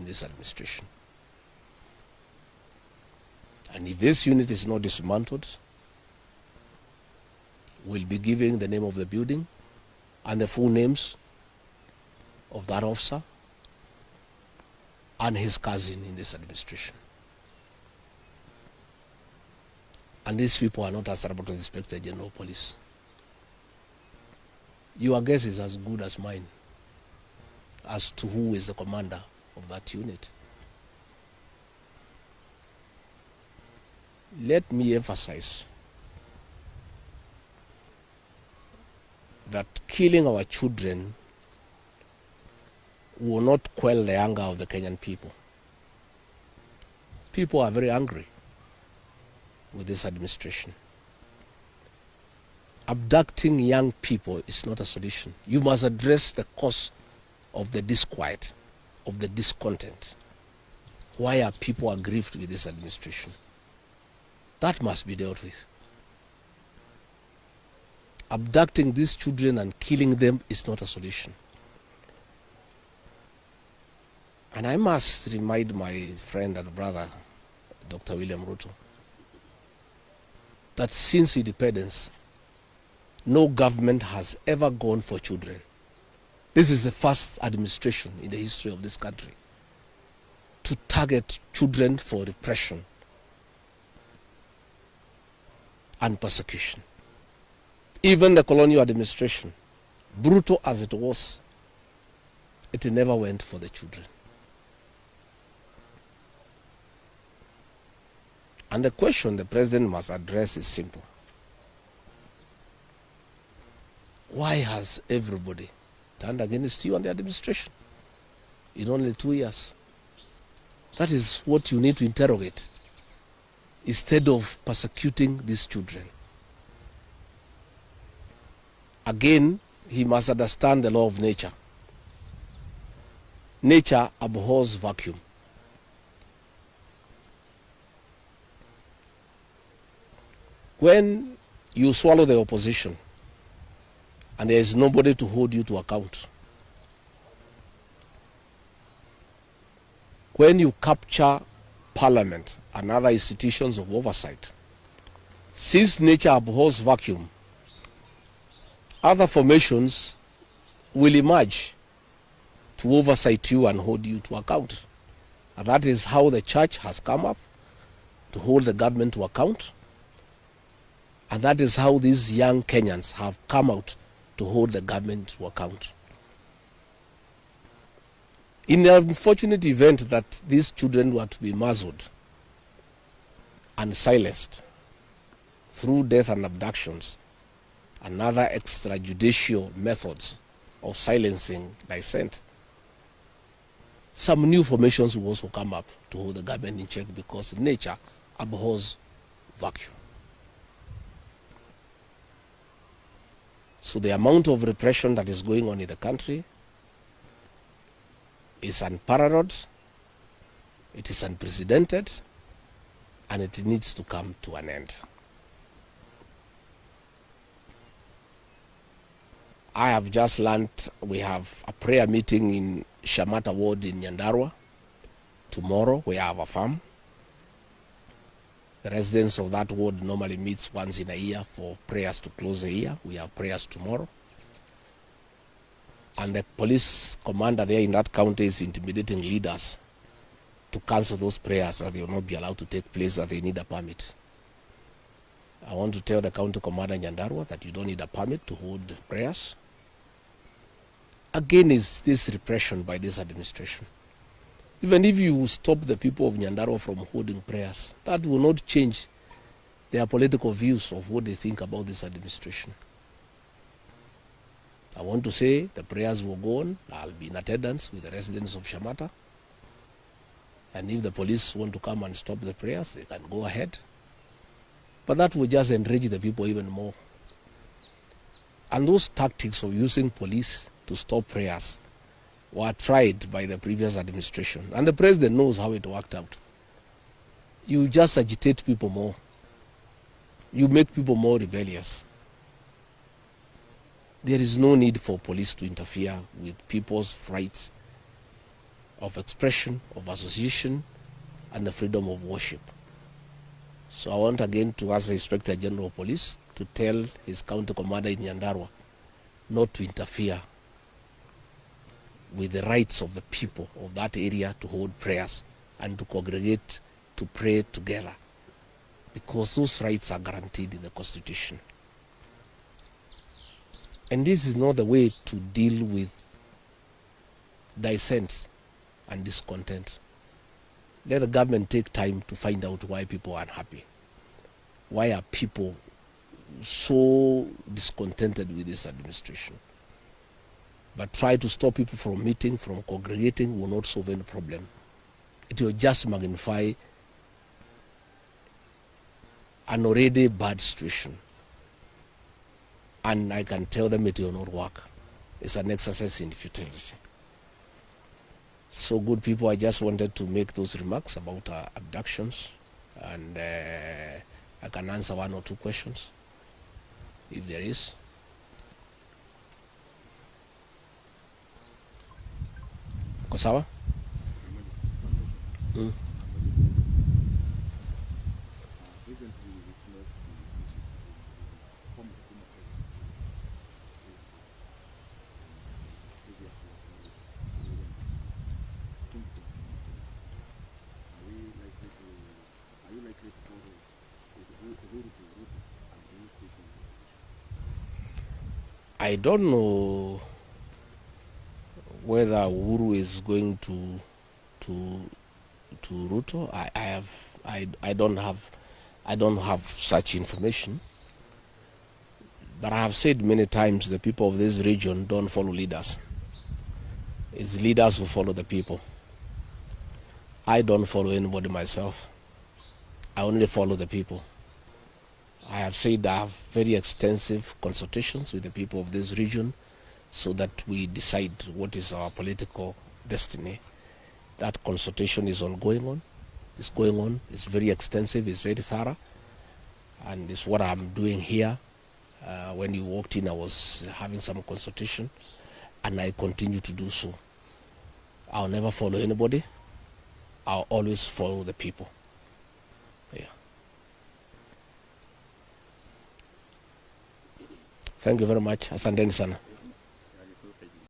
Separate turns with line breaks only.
this administration. And if this unit is not dismantled, we'll be giving the name of the building and the full names of that officer and his cousin in this administration. And these people are not answerable to the Inspector General of Police. Your guess is as good as mine as to who is the commander of that unit. Let me emphasize that killing our children will not quell the anger of the Kenyan people. People are very angry with this administration. Abducting young people is not a solution. You must address the cause of the disquiet, of the discontent. Why are people aggrieved with this administration? That must be dealt with. Abducting these children and killing them is not a solution. And I must remind my friend and brother, Dr. William Ruto, that since independence, no government has ever gone for children. This is the first administration in the history of this country to target children for repression and persecution. Even the colonial administration, brutal as it was, it never went for the children. And the question the president must address is simple. Why has everybody turned against you and the administration in only 2 years? That is what you need to interrogate instead of persecuting these children. Again, he must understand the law of nature. Nature abhors vacuum. When you swallow the opposition and there is nobody to hold you to account, when you capture parliament and other institutions of oversight, since nature abhors vacuum, other formations will emerge to oversight you and hold you to account. And that is how the church has come up to hold the government to account. And that is how these young Kenyans have come out to hold the government to account. In the unfortunate event that these children were to be muzzled and silenced through death and abductions and other extrajudicial methods of silencing dissent, some new formations will also come up to hold the government in check because nature abhors vacuum. So the amount of repression that is going on in the country is unparalleled, it is unprecedented, and it needs to come to an end. I have just learned we have a prayer meeting in Shamata Ward in Nyandarua tomorrow. We have a farm. The residents of that ward normally meets once in a year for prayers to close the year. We have prayers tomorrow. And the police commander there in that county is intimidating leaders to cancel those prayers, that they will not be allowed to take place, that they need a permit. I want to tell the county commander in Nyandarua that you don't need a permit to hold prayers. Again, is this repression by this administration. Even if you stop the people of Nyandarua from holding prayers, that will not change their political views of what they think about this administration. I want to say the prayers will go on. I'll be in attendance with the residents of Shamata. And if the police want to come and stop the prayers, they can go ahead. But that will just enrage the people even more. And those tactics of using police to stop prayers were tried by the previous administration. And the president knows how it worked out. You just agitate people more. You make people more rebellious. There is no need for police to interfere with people's rights of expression, of association, and the freedom of worship. So I want again to ask the Inspector General of Police to tell his county commander in Nyandarua not to interfere with the rights of the people of that area to hold prayers and to congregate to pray together, because those rights are guaranteed in the Constitution. And this is not the way to deal with dissent and discontent. Let the government take time to find out why people are unhappy. Why are people so discontented with this administration? But try to stop people from meeting, from congregating will not solve any problem. It will just magnify an already bad situation. And I can tell them it will not work. It's an exercise in futility. So good people, I just wanted to make those remarks about abductions, and I can answer one or two questions if there is. Kosawa? I don't know whether Uhuru is going to Ruto. I don't have such information. But I have said many times the people of this region don't follow leaders. It's leaders who follow the people. I don't follow anybody myself. I only follow the people. I have said I have very extensive consultations with the people of this region so that we decide what is our political destiny. That consultation is ongoing. It's going on. It's very extensive. It's very thorough. And it's what I'm doing here. When you walked in, I was having some consultation, and I continue to do so. I'll never follow anybody. I'll always follow the people. Yeah. Thank you very much. Asanteni sana.